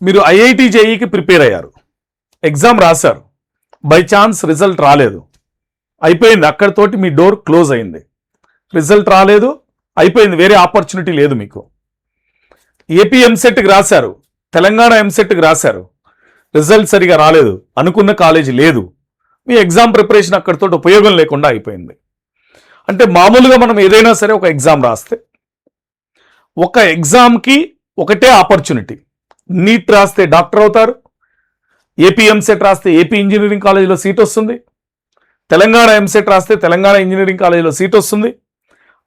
మీరు IIT జేఈకి prepare అయ్యారు, exam రాశారు, బై ఛాన్స్ రిజల్ట్ రాలేదు, అయిపోయింది, అక్కడితోటి మీ డోర్ క్లోజ్ అయింది. రిజల్ట్ రాలేదు, అయిపోయింది, వేరే ఆపర్చునిటీ లేదు మీకు. ఏపీ ఎంసెట్కి రాశారు, తెలంగాణ ఎంసెట్కి రాశారు, రిజల్ట్ సరిగా రాలేదు, అనుకున్న కాలేజీ లేదు, మీ ఎగ్జామ్ ప్రిపరేషన్ అక్కడితో ఉపయోగం లేకుండా అయిపోయింది. అంటే మామూలుగా మనం ఏదైనా సరే ఒక ఎగ్జామ్ రాస్తే ఒక ఎగ్జామ్కి ఒకటే ఆపర్చునిటీ. నీట్ రాస్తే డాక్టర్ అవుతారు, ఏపీ ఎంసెట్ రాస్తే ఏపీ ఇంజనీరింగ్ కాలేజీలో సీట్ వస్తుంది, తెలంగాణ ఎంసెట్ రాస్తే తెలంగాణ ఇంజనీరింగ్ కాలేజీలో సీట్ వస్తుంది,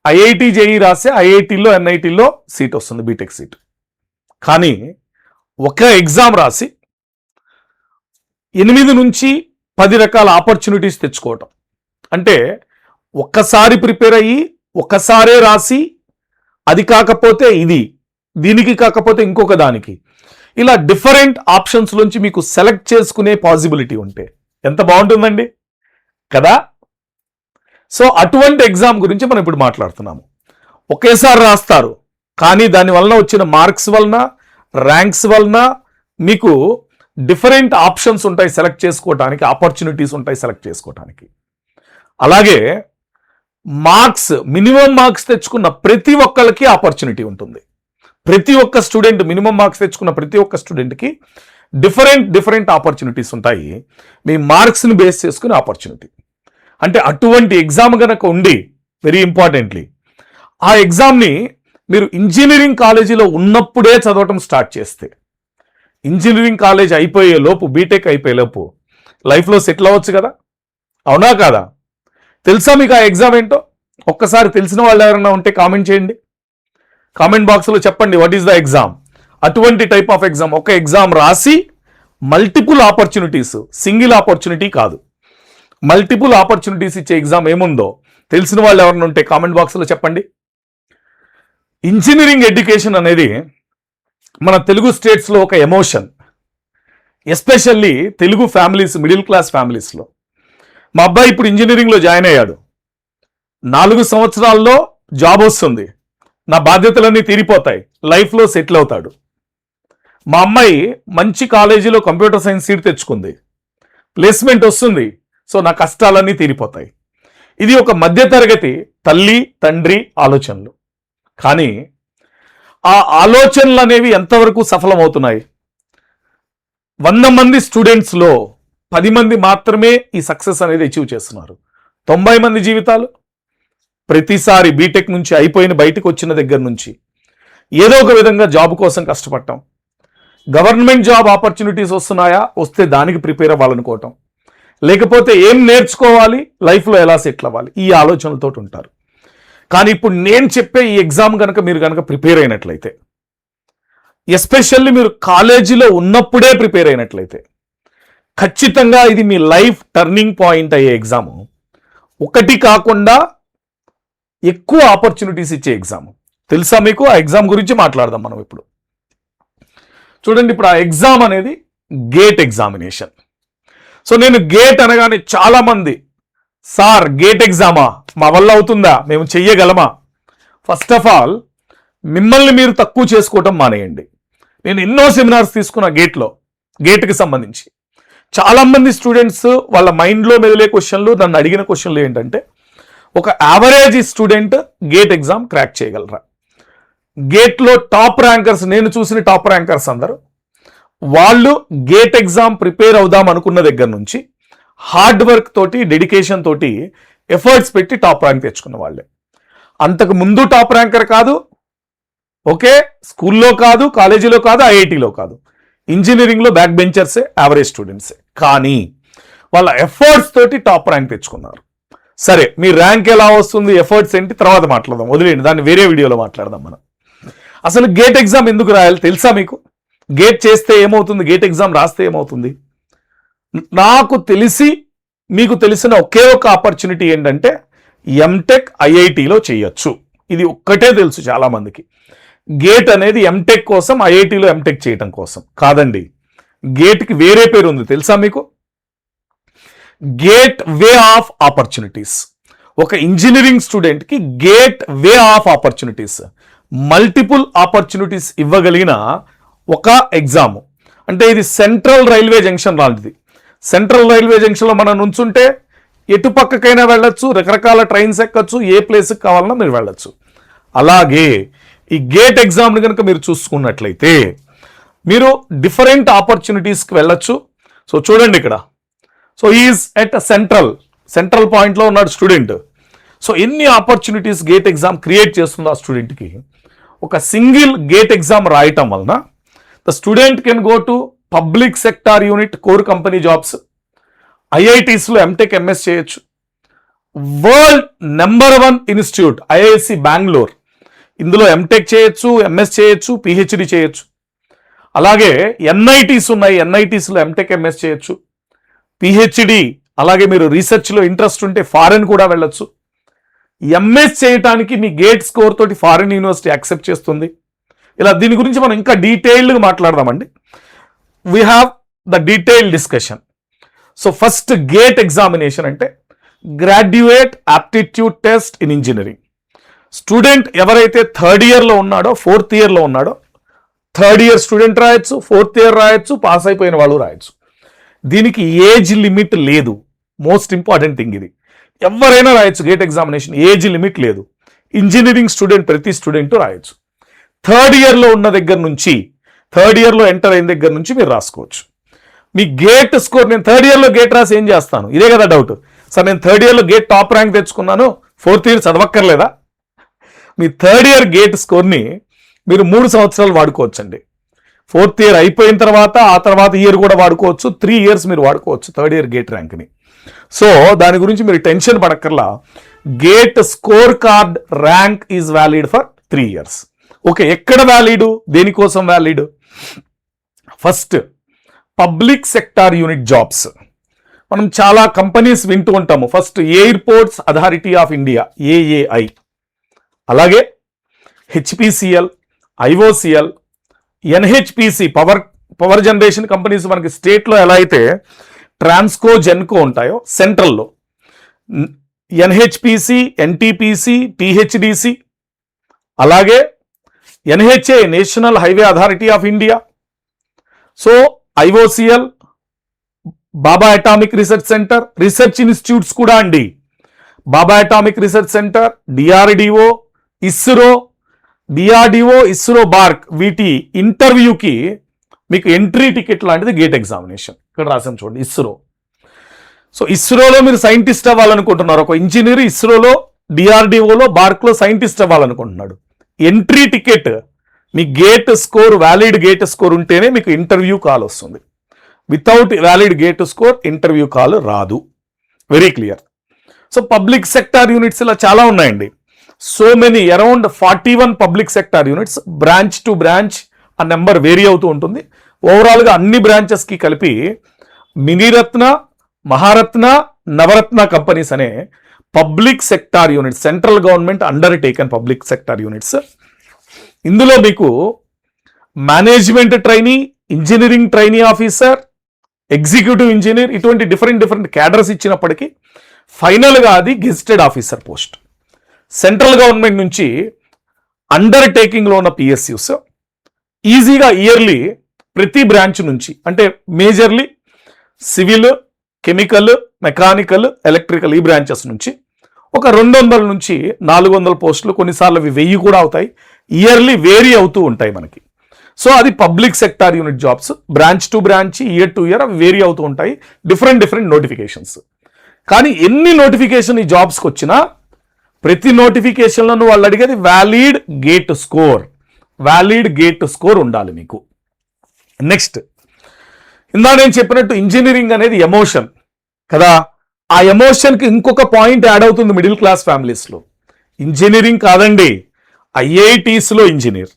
ఐఐటి జేఈ రాస్తే ఐఐటీలో ఎన్ఐటీలో సీట్ వస్తుంది, బీటెక్ సీట్. కానీ ఒక ఎగ్జామ్ రాసి 8 నుంచి 10 రకాల ఆపర్చునిటీస్ తెచ్చుకోవటం అంటే ఒక్కసారి ప్రిపేర్ అయ్యి ఒక్కసారే రాసి అది కాకపోతే ఇది, దీనికి కాకపోతే ఇంకొక దానికి, ఇలా డిఫరెంట్ ఆప్షన్స్ నుంచి మీకు సెలెక్ట్ చేసుకునే పాసిబిలిటీ ఉంటే ఎంత బాగుంటుందండి కదా. సో అటువంటి ఎగ్జామ్ గురించి మనం ఇప్పుడు మాట్లాడుతున్నాము. ఒకేసారి రాస్తారు, కానీ దాని వలన వచ్చిన మార్క్స్ వలన, ర్యాంక్స్ వలన మీకు డిఫరెంట్ ఆప్షన్స్ ఉంటాయి సెలెక్ట్ చేసుకోవటానికి, ఆపర్చునిటీస్ ఉంటాయి సెలెక్ట్ చేసుకోవటానికి. అలాగే మార్క్స్, మినిమం మార్క్స్ తెచ్చుకున్న ప్రతి ఒక్కళ్ళకి ఆపర్చునిటీ ఉంటుంది. ప్రతి ఒక్క స్టూడెంట్ మినిమం మార్క్స్ తెచ్చుకున్న ప్రతి ఒక్క స్టూడెంట్కి డిఫరెంట్ ఆపర్చునిటీస్ ఉంటాయి, మీ మార్క్స్ని బేస్ చేసుకునే ఆపర్చునిటీ. అంటే అటువంటి ఎగ్జామ్ కనుక ఉండి, వెరీ ఇంపార్టెంట్లీ, ఆ ఎగ్జామ్ని మీరు ఇంజనీరింగ్ కాలేజీలో ఉన్నప్పుడే చదవటం స్టార్ట్ చేస్తే, ఇంజనీరింగ్ కాలేజ్ అయిపోయే లోపు, బీటెక్ అయిపోయే లోపు లైఫ్లో సెటిల్ అవ్వచ్చు కదా, అవునా కాదా? తెలుసా మీకు ఆ ఎగ్జామ్ ఏంటో? ఒక్కసారి తెలిసిన వాళ్ళు ఎవరైనా ఉంటే కామెంట్ చేయండి, కామెంట్ బాక్స్లో చెప్పండి వాట్ ఈస్ ద ఎగ్జామ్. అటువంటి టైప్ ఆఫ్ ఎగ్జామ్, ఒక ఎగ్జామ్ రాసి మల్టిపుల్ ఆపర్చునిటీస్, సింగిల్ ఆపర్చునిటీ కాదు, మల్టిపుల్ ఆపర్చునిటీస్ ఇచ్చే ఎగ్జామ్ ఏముందో తెలిసిన వాళ్ళు ఎవరైనా ఉంటే కామెంట్ బాక్స్లో చెప్పండి. ఇంజనీరింగ్ ఎడ్యుకేషన్ అనేది మన తెలుగు స్టేట్స్లో ఒక emotion, especially Telugu families, middle class ఫ్యామిలీస్లో. మా అబ్బాయి ఇప్పుడు ఇంజనీరింగ్లో జాయిన్ అయ్యాడు, 4 సంవత్సరాల్లో జాబ్ వస్తుంది, నా బాధ్యతలన్నీ తీరిపోతాయి, లైఫ్లో సెటిల్ అవుతాడు. మా అమ్మాయి మంచి కాలేజీలో కంప్యూటర్ సైన్స్ సీట్ తెచ్చుకుంది, ప్లేస్మెంట్ వస్తుంది, సో నా కష్టాలన్నీ తీరిపోతాయి. ఇది ఒక మధ్యతరగతి తల్లి తండ్రి ఆలోచనలు. కానీ ఆ ఆలోచనలు అనేవి ఎంతవరకు సఫలమవుతున్నాయి? 100 మంది స్టూడెంట్స్లో 10 మంది మాత్రమే ఈ సక్సెస్ అనేది అచీవ్ చేస్తున్నారు. 90 మంది జీవితాలు ప్రతిసారి బీటెక్ నుంచి అయిపోయిన బయటకు వచ్చిన దగ్గర నుంచి ఏదో ఒక విధంగా జాబ్ కోసం కష్టపడటం, గవర్నమెంట్ జాబ్ ఆపర్చునిటీస్ వస్తున్నాయా, వస్తే దానికి ప్రిపేర్ అవ్వాలనుకోవటం, లేకపోతే ఏం నేర్చుకోవాలి, లైఫ్లో ఎలా సెటిల్ అవ్వాలి, ఈ ఆలోచనలతో ఉంటారు. కానీ ఇప్పుడు నేను చెప్పే ఈ ఎగ్జామ్ మీరు కనుక ప్రిపేర్ అయినట్లయితే, ఎస్పెషల్లీ మీరు కాలేజీలో ఉన్నప్పుడే ప్రిపేర్ అయినట్లయితే, ఖచ్చితంగా ఇది మీ లైఫ్ టర్నింగ్ పాయింట్ అయ్యే ఎగ్జాము. ఒకటి కాకుండా ఎక్కువ ఆపర్చునిటీస్ ఇచ్చే ఎగ్జామ్. తెలుసా మీకు? ఆ ఎగ్జామ్ గురించి మాట్లాడదాం మనం ఇప్పుడు. చూడండి, ఇప్పుడు ఆ ఎగ్జామ్ అనేది గేట్ ఎగ్జామినేషన్. సో నేను గేట్ అనగానే చాలామంది, సార్ గేట్ ఎగ్జామా, మా వల్ల అవుతుందా, మేము చెయ్యగలమా? ఫస్ట్ ఆఫ్ ఆల్ మిమ్మల్ని మీరు తక్కువ చేసుకోవటం మానేయండి. నేను ఎన్నో సెమినార్స్ తీసుకున్న గేట్కి సంబంధించి. చాలామంది స్టూడెంట్స్ వాళ్ళ మైండ్లో మెదిలే క్వశ్చన్లు, నన్ను అడిగిన క్వశ్చన్లు ఏంటంటే, ఒక average student gate exam crack చేయగలరా? గేట్లో టాప్ ర్యాంకర్స్, నేను చూసిన టాప్ ర్యాంకర్స్ అందరూ, వాళ్ళు గేట్ ఎగ్జామ్ ప్రిపేర్ అవుదాం అనుకున్న దగ్గర నుంచి హార్డ్ వర్క్ తోటి, డెడికేషన్ తోటి, ఎఫర్ట్స్ పెట్టి టాప్ ర్యాంక్ తెచ్చుకున్న వాళ్ళే. అంతకు ముందు టాప్ ర్యాంకర్ కాదు, ఓకే, స్కూల్లో కాదు, కాలేజీలో కాదు, ఐఐటీలో కాదు, ఇంజనీరింగ్లో బ్యాక్ బెంచర్సే, యావరేజ్ స్టూడెంట్సే. కానీ వాళ్ళ ఎఫర్ట్స్ తోటి టాప్ ర్యాంక్ తెచ్చుకున్నారు. సరే, మీ ర్యాంక్ ఎలా వస్తుంది, ఎఫర్ట్స్ ఏంటి తర్వాత మాట్లాడదాం, వదిలేండి, దాన్ని వేరే వీడియోలో మాట్లాడదాం మనం. అసలు గేట్ ఎగ్జామ్ ఎందుకు రాయాలి తెలుసా మీకు? గేట్ చేస్తే ఏమవుతుంది, గేట్ ఎగ్జామ్ రాస్తే ఏమవుతుంది? నాకు తెలిసి మీకు తెలిసిన ఒకే ఒక ఆపర్చునిటీ ఏంటంటే ఎంటెక్ ఐఐటీలో చేయొచ్చు. ఇది ఒక్కటే తెలుసు చాలామందికి. గేట్ అనేది ఎంటెక్ కోసం, ఐఐటీలో ఎంటెక్ చేయటం కోసం కాదండి. గేట్కి వేరే పేరు ఉంది తెలుసా మీకు? Gateway of opportunities. ఒక ఇంజనీరింగ్ స్టూడెంట్కి gateway of opportunities, multiple opportunities ఇవ్వగలిగిన ఒక ఎగ్జామ్. అంటే ఇది సెంట్రల్ రైల్వే జంక్షన్ లాంటిది. సెంట్రల్ రైల్వే జంక్షన్లో మనం నుంచుంటే ఎటు పక్కకైనా వెళ్ళొచ్చు, రకరకాల ట్రైన్స్ ఎక్కచ్చు, ఏ ప్లేస్కి కావాలన్నా మీరు వెళ్ళొచ్చు. అలాగే ఈ గేట్ ఎగ్జామ్ని కనుక మీరు చూసుకున్నట్లయితే మీరు డిఫరెంట్ ఆపర్చునిటీస్కి వెళ్ళొచ్చు. సో చూడండి ఇక్కడ, సో ఈజ్ ఎట్ సెంట్రల్ పాయింట్లో ఉన్నాడు స్టూడెంట్. సో ఎన్ని ఆపర్చునిటీస్ గేట్ ఎగ్జామ్ క్రియేట్ చేస్తుందో ఆ స్టూడెంట్కి. ఒక సింగిల్ గేట్ ఎగ్జామ్ రాయటం వలన the student can go to public sector unit core company jobs, ఐఐటీస్లో ఎంటెక్ ఎంఎస్ చేయొచ్చు, world number 1 institute IISc Bengaluru, ఇందులో ఎంటెక్ చేయొచ్చు, ఎంఎస్ చేయొచ్చు, పిహెచ్డి చేయొచ్చు. అలాగే ఎన్ఐటీస్ ఉన్నాయి, ఎన్ఐటీస్లో ఎంటెక్ ఎంఎస్ చేయొచ్చు, పిహెచ్డి. అలాగే మీరు రీసెర్చ్లో ఇంట్రెస్ట్ ఉంటే ఫారెన్ కూడా వెళ్ళొచ్చు. ఎంఎస్ చేయటానికి మీ గేట్ స్కోర్ తోటి ఫారెన్ యూనివర్సిటీ యాక్సెప్ట్ చేస్తుంది. ఇలా దీని గురించి మనం ఇంకా డీటెయిల్డ్గా మాట్లాడదామండి. We have the detail discussion. So first GATE examination అంటే graduate aptitude test in engineering. Student ఎవరైతే థర్డ్ ఇయర్లో ఉన్నాడో, ఫోర్త్ ఇయర్లో ఉన్నాడో, థర్డ్ ఇయర్ స్టూడెంట్ రాయొచ్చు, ఫోర్త్ ఇయర్ రాయొచ్చు, పాస్ అయిపోయిన వాళ్ళు రాయొచ్చు. దీనికి ఏజ్ లిమిట్ లేదు. మోస్ట్ ఇంపార్టెంట్ థింగ్ ఇది. ఎవరైనా రాయొచ్చు గేట్ ఎగ్జామినేషన్, ఏజ్ లిమిట్ లేదు. ఇంజనీరింగ్ స్టూడెంట్ ప్రతి స్టూడెంట్ రాయొచ్చు. థర్డ్ ఇయర్లో ఉన్న దగ్గర నుంచి, థర్డ్ ఇయర్లో ఎంటర్ అయిన దగ్గర నుంచి మీరు రాసుకోవచ్చు. మీ గేట్ స్కోర్, నేను థర్డ్ ఇయర్లో గేట్ రాసి ఏం చేస్తాను, ఇదే కదా డౌట్. సార్ నేను థర్డ్ ఇయర్లో గేట్ టాప్ ర్యాంక్ తెచ్చుకున్నాను, ఫోర్త్ ఇయర్ చదవక్కర్లేదా? మీ థర్డ్ ఇయర్ గేట్ స్కోర్ని మీరు 3 సంవత్సరాలు వాడుకోవచ్చండి. ఫోర్త్ ఇయర్ అయిపోయిన తర్వాత ఆ తర్వాత ఇయర్ కూడా వాడుకోవచ్చు. 3 ఇయర్స్ మీరు వాడుకోవచ్చు థర్డ్ ఇయర్ గేట్ ర్యాంక్ని. సో దాని గురించి మీరు టెన్షన్ పడక్కర్లా. GATE score card rank is valid for 3 years. Okay, ఎక్కడ వ్యాలిడ్, దేనికోసం valid? First public sector unit jobs. మనం చాలా కంపెనీస్ వింటూ ఉంటాము. First airports authority of India, AAI, అలాగే HPCL, IOCL, NHPC power generation companies మనకి స్టేట్లో ఎలా అయితే ట్రాన్స్కో, జెన్కో ఉంటాయో, సెంట్రల్లో ఎన్హెచ్పిసి, ఎన్టీపీసీ, టీహెచ్డిసి, అలాగే NHA national highway authority of India. So IOCL, Bhabha atomic research centre, research institutes కూడా అండి. Bhabha atomic research centre, DRDO, ISRO, DRDO, ISRO, BARC, వీటి ఇంటర్వ్యూకి మీకు ఎంట్రీ టికెట్ లాంటిది గేట్ ఎగ్జామినేషన్. ఇక్కడ రాసాం చూడండి, ఇస్రో. సో ఇస్రోలో మీరు సైంటిస్ట్ అవ్వాలనుకుంటున్నారు. ఒక ఇంజనీర్ ఇస్రోలో, డిఆర్డిఓలో, బార్క్లో సైంటిస్ట్ అవ్వాలనుకుంటున్నాడు. ఎంట్రీ టికెట్ మీ GATE score, valid GATE score ఉంటేనే మీకు ఇంటర్వ్యూ కాల్ వస్తుంది. Without valid GATE score interview call రాదు. Very clear. So public sector units ఇలా చాలా ఉన్నాయండి. So many, around 41 public sector units. Branch to branch ఆ నెంబర్ వేరీ అవుతూ ఉంటుంది. ఓవరాల్గా అన్ని బ్రాంచెస్కి కలిపి మినిరత్న, మహారత్న, నవరత్న కంపెనీస్ అనే public sector units, central government under taken public sector units. ఇందులో మీకు management trainee, engineering trainee officer, executive engineer, ఇటువంటి డిఫరెంట్ క్యాడర్స్ ఇచ్చినప్పటికీ ఫైనల్గా అది gazetted officer post. Central government నుంచి అండర్ టేకింగ్లో ఉన్న పిఎస్యూస్ ఈజీగా ఇయర్లీ ప్రతి బ్రాంచ్ నుంచి, అంటే majorly civil, chemical, mechanical, electrical, ఈ బ్రాంచెస్ నుంచి ఒక 200 నుంచి 400 పోస్టులు, కొన్నిసార్లు అవి 1000 కూడా అవుతాయి. ఇయర్లీ వేరీ అవుతూ ఉంటాయి మనకి. సో అది public sector unit jobs. Branch to branch, year to year అవి వేరీ అవుతూ ఉంటాయి. Different notifications. కానీ ఎన్ని నోటిఫికేషన్ ఈ జాబ్స్కి వచ్చినా ప్రతి నోటిఫికేషన్లోనూ వాళ్ళు అడిగేది valid GATE score. Valid GATE score ఉండాలి మీకు. నెక్స్ట్, ఇందా నేను చెప్పినట్టు ఇంజనీరింగ్ అనేది ఎమోషన్ కదా. ఆ ఎమోషన్కి ఇంకొక పాయింట్ యాడ్ అవుతుంది మిడిల్ క్లాస్ ఫ్యామిలీస్లో. ఇంజనీరింగ్ కాదండి, ఐఐటీస్లో ఇంజనీర్.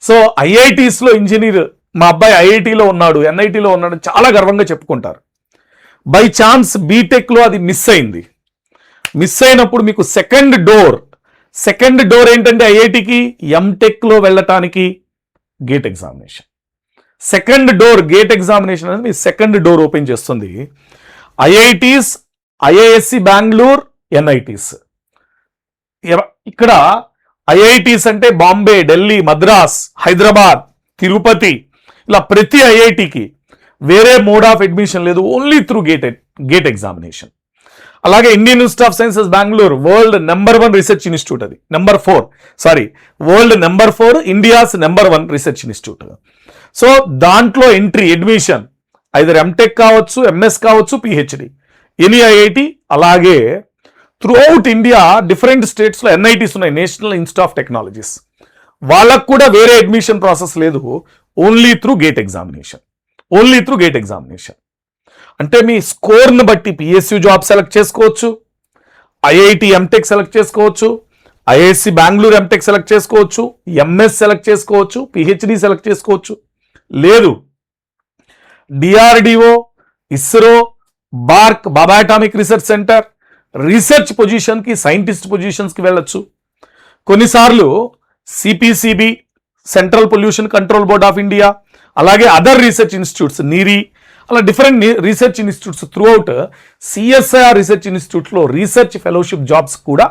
సో ఐఐటీస్లో ఇంజనీర్, మా అబ్బాయి ఐఐటీలో ఉన్నాడు, ఎన్ఐటీలో ఉన్నాడు, చాలా గర్వంగా చెప్పుకుంటారు. బై ఛాన్స్ బీటెక్లో అది మిస్ అయింది. మిస్ అయినప్పుడు మీకు సెకండ్ డోర్ ఏంటంటే ఐఐటికి, ఎంటెక్లో వెళ్ళటానికి gate examination. Second door gate examination అనేది మీ సెకండ్ డోర్ ఓపెన్ చేస్తుంది. IITs, IISc Bengaluru, NITs. ఇక్కడ ఐఐటీస్ అంటే బాంబే, ఢిల్లీ, మద్రాస్, హైదరాబాద్, తిరుపతి, ఇలా ప్రతి ఐఐటికి వేరే మోడ్ ఆఫ్ అడ్మిషన్ లేదు, ఓన్లీ త్రూ గేట్ ఎగ్జామినేషన్. అలాగే Indian institute of sciences Bengaluru world number 1 research institute, అది world number 4 India's number 1 research institute. So దాంట్లో ఎంట్రీ అడ్మిషన్ ఐదర్ ఎంటెక్ కావచ్చు, ఎంఎస్ కావచ్చు, పిహెచ్డి, ఎనీ ఐఐటి. అలాగే త్రూ అవుట్ ఇండియా డిఫరెంట్ స్టేట్స్లో NITs ఉన్నాయి, national institute of technologies. వాళ్ళకు కూడా వేరే అడ్మిషన్ ప్రాసెస్ లేదు, ఓన్లీ త్రూ గేట్ ఎగ్జామినేషన్. అంటే మీ స్కోర్ని బట్టి పిఎస్యు జాబ్ సెలెక్ట్ చేసుకోవచ్చు, ఐఐటి ఎంటెక్ సెలెక్ట్ చేసుకోవచ్చు, ఐఐఎస్సి బెంగళూరు ఎంటెక్ సెలెక్ట్ చేసుకోవచ్చు, ఎంఎస్ సెలెక్ట్ చేసుకోవచ్చు, పిహెచ్డి సెలెక్ట్ చేసుకోవచ్చు. లేదు డిఆర్డిఓ, ఇస్రో, బార్క్ బాబా అటామిక్ రీసెర్చ్ సెంటర్ రీసెర్చ్ పొజిషన్కి, సైంటిస్ట్ పొజిషన్స్కి వెళ్ళొచ్చు. కొన్నిసార్లు CPCB central pollution control board of India, అలాగే అదర్ రీసెర్చ్ ఇన్స్టిట్యూట్స్ నీరీ, అలా different research institutes through out CSIR research ఇన్స్టిట్యూట్లో రీసెర్చ్ ఫెలోషిప్ జాబ్స్ కూడా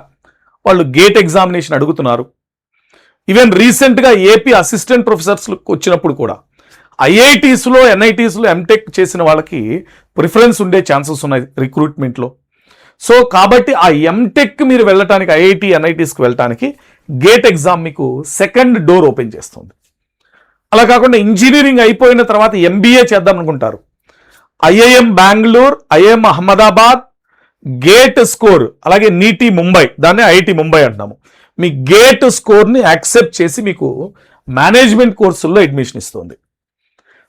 వాళ్ళు గేట్ ఎగ్జామినేషన్ అడుగుతున్నారు. ఈవెన్ రీసెంట్గా ఏపీ అసిస్టెంట్ ప్రొఫెసర్స్ వచ్చినప్పుడు కూడా ఐఐటీస్లో, ఎన్ఐటీస్లో ఎంటెక్ చేసిన వాళ్ళకి ప్రిఫరెన్స్ ఉండే ఛాన్సెస్ ఉన్నాయి రిక్రూట్మెంట్లో. సో కాబట్టి ఆ ఎంటెక్ మీరు వెళ్ళటానికి, ఐఐటి ఎన్ఐటీస్కి వెళ్ళటానికి గేట్ ఎగ్జామ్ మీకు సెకండ్ డోర్ ఓపెన్ చేస్తుంది. అలా కాకుండా ఇంజనీరింగ్ అయిపోయిన తర్వాత ఎంబీఏ చేద్దాం అనుకుంటారు, IIM Bengaluru, IIM Ahmedabad gate score, అలాగే నీటి ముంబై, దాన్ని ఐఐటి ముంబై అంటున్నాము, మీ గేట్ స్కోర్ని యాక్సెప్ట్ చేసి మీకు మేనేజ్మెంట్ కోర్సుల్లో అడ్మిషన్ ఇస్తుంది.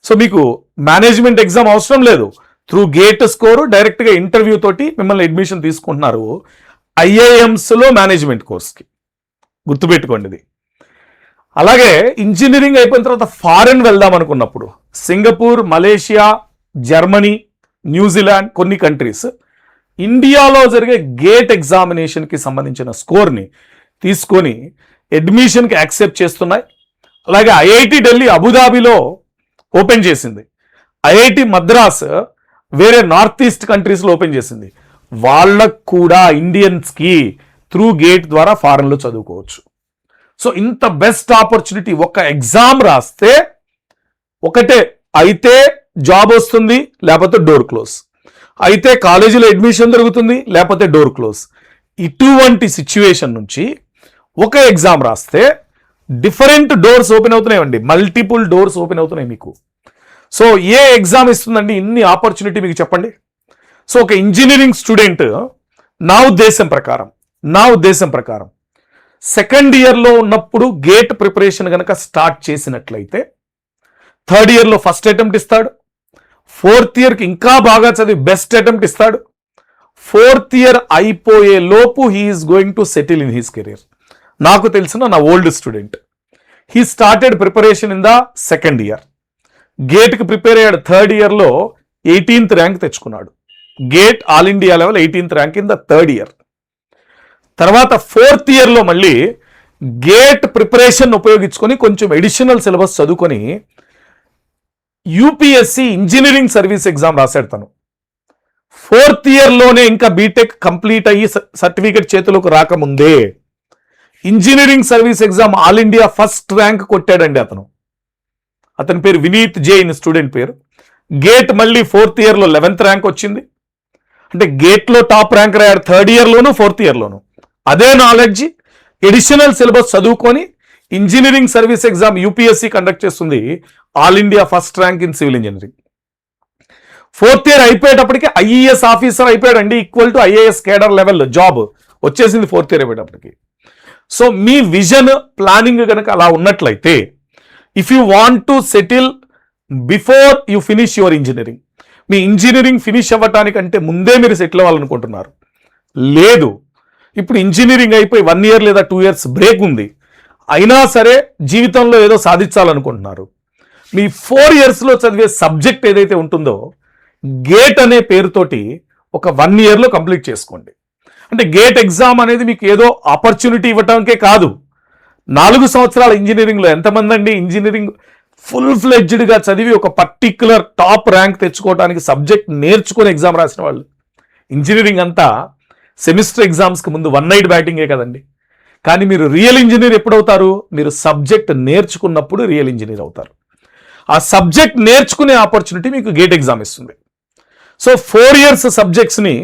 సో మీకు మేనేజ్మెంట్ ఎగ్జామ్ అవసరం లేదు, త్రూ గేట్ స్కోరు డైరెక్ట్గా ఇంటర్వ్యూ తోటి మిమ్మల్ని అడ్మిషన్ తీసుకుంటున్నారు ఐఐఎంస్లో మేనేజ్మెంట్ కోర్స్కి. గుర్తుపెట్టుకోండి ఇది. అలాగే ఇంజనీరింగ్ అయిపోయిన తర్వాత ఫారెన్ వెళ్దాం అనుకున్నప్పుడు సింగపూర్, మలేషియా, జర్మనీ, న్యూజిలాండ్ కొన్ని కంట్రీస్ ఇండియాలో జరిగే గేట్ ఎగ్జామినేషన్కి సంబంధించిన స్కోర్ని తీసుకొని అడ్మిషన్కి యాక్సెప్ట్ చేస్తున్నాయి. అలాగే ఐఐటి ఢిల్లీ అబుదాబిలో ఓపెన్ చేసింది, ఐఐటి మద్రాస్ వేరే నార్త్ ఈస్ట్ కంట్రీస్లో ఓపెన్ చేసింది. వాళ్ళకు కూడా ఇండియన్స్కి త్రూ గేట్ ద్వారా ఫారెన్లో చదువుకోవచ్చు. సో ఇంత బెస్ట్ ఆపర్చునిటీ, ఒక ఎగ్జామ్ రాస్తే ఒకటే, అయితే జాబ్ వస్తుంది, లేకపోతే డోర్ క్లోజ్, అయితే కాలేజీలో అడ్మిషన్ దొరుకుతుంది, లేకపోతే డోర్ క్లోజ్. ఇటువంటి సిచ్యువేషన్ నుంచి ఒక ఎగ్జామ్ రాస్తే డిఫరెంట్ డోర్స్ ఓపెన్ అవుతున్నాయండి, మల్టిపుల్ డోర్స్ ఓపెన్ అవుతున్నాయి మీకు. సో ఏ ఎగ్జామ్ ఇస్తుందండి ఇన్ని ఆపర్చునిటీ మీకు చెప్పండి. సో ఒక ఇంజనీరింగ్ స్టూడెంట్ నా ఉద్దేశం ప్రకారం సెకండ్ ఇయర్లో ఉన్నప్పుడు గేట్ ప్రిపరేషన్ కనుక స్టార్ట్ చేసినట్లయితే థర్డ్ ఇయర్లో ఫస్ట్ అటెంప్ట్ ఇస్తాడు, ఫోర్త్ ఇయర్కి ఇంకా బాగా చదివి బెస్ట్ అటెంప్ట్ ఇస్తాడు, ఫోర్త్ ఇయర్ అయిపోయే లోపు he is going to settle in his career. నాకు తెలిసిన నా old student, he started preparation in the second year, గేట్కి ప్రిపేర్ అయ్యాడు, థర్డ్ ఇయర్లో 18th ర్యాంక్ తెచ్చుకున్నాడు, GATE all India level 18th rank in the third year. తర్వాత ఫోర్త్ ఇయర్లో మళ్ళీ గేట్ ప్రిపరేషన్ ఉపయోగించుకొని కొంచెం ఎడిషనల్ సిలబస్ చదువుకొని యూపీఎస్సి ఇంజనీరింగ్ సర్వీస్ ఎగ్జామ్ రాశాడు తను. ఫోర్త్ ఇయర్లోనే ఇంకా బీటెక్ కంప్లీట్ అయ్యి సర్టిఫికెట్ చేతులకు రాకముందే engineering service exam all India first rank కొట్టాడండి అతను. అతని పేరు వినీత్ జైన్ స్టూడెంట్ పేరు. గేట్ మళ్ళీ ఫోర్త్ ఇయర్లో 11th ర్యాంక్ వచ్చింది. అంటే గేట్లో టాప్ ర్యాంక్ రాయాడు థర్డ్ ఇయర్లోను ఫోర్త్ ఇయర్లోను. అదే నాలెడ్జ్ ఎడిషనల్ సిలబస్ చదువుకొని engineering service exam UPSC conduct చేస్తుంది, all India first rank in civil engineering. Fourth year అయిపోయేటప్పటికి ఐఏఎస్ ఆఫీసర్ అయిపోయాడండి, equal to IAS cadre level job వచ్చేసింది ఫోర్త్ ఇయర్ అయిపోయేటప్పటికి. సో మీ విజన్ ప్లానింగ్ కనుక అలా ఉన్నట్లయితే, if you want to settle before you finish your engineering, మీ engineering finish అవ్వటానికంటే ముందే మీరు సెటిల్ అవ్వాలనుకుంటున్నారు, లేదు ఇప్పుడు ఇంజనీరింగ్ అయిపోయి 1 year లేదా 2 years బ్రేక్ ఉంది, అయినా సరే జీవితంలో ఏదో సాధించాలనుకుంటున్నారు, మీ 4 yearsలో చదివే సబ్జెక్ట్ ఏదైతే ఉంటుందో గేట్ అనే పేరుతోటి ఒక 1 yearలో కంప్లీట్ చేసుకోండి. అంటే గేట్ ఎగ్జామ్ అనేది మీకు ఏదో ఆపర్చునిటీ ఇవ్వటానికే కాదు, 4 సంవత్సరాల ఇంజనీరింగ్లో ఎంతమంది అండి ఇంజనీరింగ్ ఫుల్ ఫ్లెడ్జ్డ్గా చదివి ఒక పర్టిక్యులర్ టాప్ ర్యాంక్ తెచ్చుకోవడానికి సబ్జెక్ట్ నేర్చుకుని ఎగ్జామ్ రాసిన వాళ్ళు. ఇంజనీరింగ్ అంతా సెమిస్టర్ ఎగ్జామ్స్కి ముందు 1 night బ్యాటింగే కదండి. కానీ మీరు రియల్ ఇంజనీర్ ఎప్పుడవుతారు? మీరు సబ్జెక్ట్ నేర్చుకున్నప్పుడు రియల్ ఇంజనీర్ అవుతారు. ఆ సబ్జెక్ట్ నేర్చుకునే ఆపర్చునిటీ మీకు గేట్ ఎగ్జామ్ ఇస్తుంది. సో 4 years సబ్జెక్ట్స్ని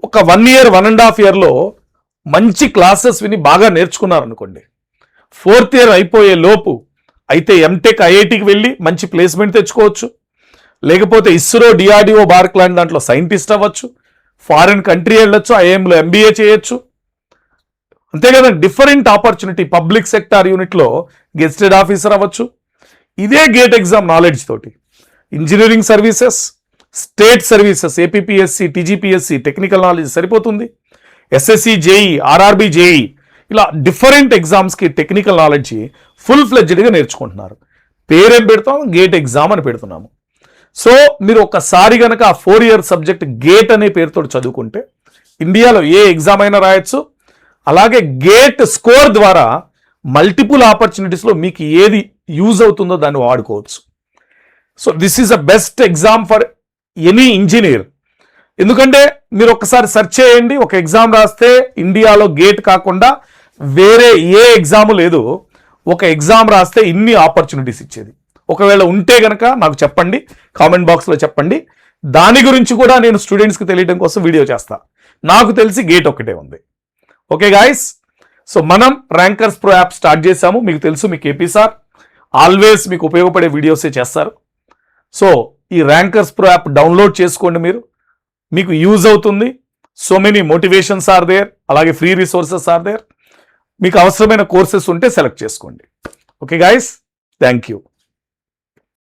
ఒక 1 year 1.5 yearలో మంచి క్లాసెస్ విని బాగా నేర్చుకున్నారనుకోండి, 4th year అయిపోయే లోపు అయితే ఎంటెక్ ఐఐటికి వెళ్ళి మంచి ప్లేస్మెంట్ తెచ్చుకోవచ్చు, లేకపోతే ఇస్రో డిఆర్డిఓ బార్క్ లాంటి దాంట్లో సైంటిస్ట్ అవ్వచ్చు, ఫారిన్ కంట్రీ వెళ్ళొచ్చు, ఐఐఎంలో ఎంబీఏ చేయొచ్చు, అంతే కదా. డిఫరెంట్ ఆపర్చునిటీ, పబ్లిక్ సెక్టార్ యూనిట్లో గెస్టెడ్ ఆఫీసర్ అవ్వచ్చు. ఇదే గేట్ ఎగ్జామ్ నాలెడ్జ్ తోటి engineering services, state services, APPSC, TGPSC technical knowledge సరిపోతుంది. ఎస్ఎస్సి, జేఈ, ఆర్ఆర్బి, జేఈ ఇలా డిఫరెంట్ ఎగ్జామ్స్కి టెక్నికల్ నాలెడ్జ్ ఫుల్ ఫ్లెడ్జ్డ్గా నేర్చుకుంటున్నారు. పేరేం పెడతాం? గేట్ ఎగ్జామ్ అని పెడుతున్నాము. సో మీరు ఒక్కసారి కనుక ఆ 4 year సబ్జెక్ట్ గేట్ అనే పేరుతో చదువుకుంటే ఇండియాలో ఏ ఎగ్జామ్ అయినా రాయొచ్చు. అలాగే గేట్ స్కోర్ ద్వారా మల్టిపుల్ ఆపర్చునిటీస్లో మీకు ఏది యూజ్ అవుతుందో దాన్ని వాడుకోవచ్చు. So this is a best exam for any engineer. ఎందుకంటే మీరు ఒకసారి సెర్చ్ చేయండి, ఒక ఎగ్జామ్ రాస్తే ఇండియాలో గేట్ కాకుండా వేరే ఏ ఎగ్జామ్ లేదు, ఒక ఎగ్జామ్ రాస్తే ఇన్ని ఆపర్చునిటీస్ ఇచ్చేది. ఒకవేళ ఉంటే గనక నాకు చెప్పండి, కామెంట్ బాక్స్లో చెప్పండి. దాని గురించి కూడా నేను స్టూడెంట్స్కి తెలియడం కోసం వీడియో చేస్తా. నాకు తెలిసి గేట్ ఒకటే ఉంది. ఓకే గాయస్, సో మనం ర్యాంకర్స్ ప్రో యాప్ స్టార్ట్ చేశాము. మీకు తెలుసు, మీ కేపీ సార్ ఆల్వేస్ మీకు ఉపయోగపడే వీడియోసే చేస్తారు. సో ఈ ర్యాంకర్స్ ప్రో యాప్ డౌన్లోడ్ చేసుకోండి, మీకు యూజ్ అవుతుంది. So many motivations are there, అలాగే ఫ్రీ రిసోర్సెస్ ఆర్ దేర్. మీకు అవసరమైన కోర్సెస్ ఉంటే సెలెక్ట్ చేసుకోండి. Okay guys, thank you.